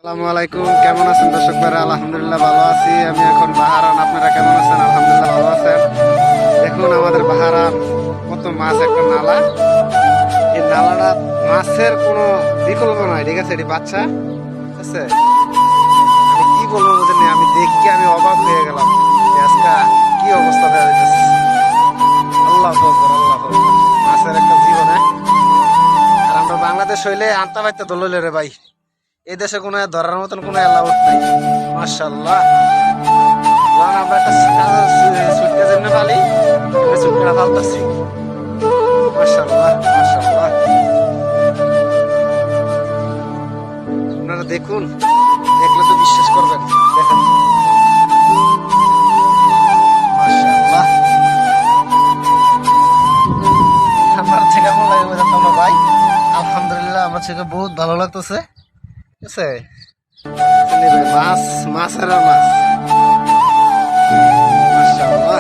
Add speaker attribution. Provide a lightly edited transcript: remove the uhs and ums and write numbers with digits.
Speaker 1: আসসালামু আলাইকুম, কেমন আছেন দর্শক ভাইরা? আলহামদুলিল্লাহ ভালো আছি। আমি এখন বাহারান, আপনারা কেমন আছেন? আলহামদুলিল্লাহ ভালো আছেন। দেখুন আমাদের বাহারান কত মাছ, একটা নালা। এই নালাটা মাছের কোনো বিকল্প নয়, ঠিক আছে? এটি বাচ্চা, ঠিক আছে? আমি কি বলবো বুঝেন, আমি দেখি আমি অবাক হয়ে গেলাম যে আজকে কি অবস্থা দেওয়া যাইতেছে। আল্লাহ আকবার, আল্লাহ আকবার। মাছের একটা জীবন, হ্যাঁ? আর আমরা বাংলাদেশ হইলে আনতে পারতে দললে রে ভাই, এই দেশে কোনো ধরার মতন কোনো অ্যালাউড নাই। মাশাল্লাহ, কারণ আমরা একটা সুটকা যেমনি ফালি, এমনি সুটকাটা ফালতাছি। মাশাল্লাহ, মাশাল্লাহ। আপনারা দেখুন, দেখলে তো বিশ্বাস করবেন। দেখেন, মাশাল্লাহ। আমার থেকে কেমন লাগে বুঝাতে আমরা ভাই? আলহামদুলিল্লাহ আমার থেকে বহুত ভালো লাগতেছে, ঠিক আছে? মাছ, মাছের আর মাছ। মাশাআল্লাহ।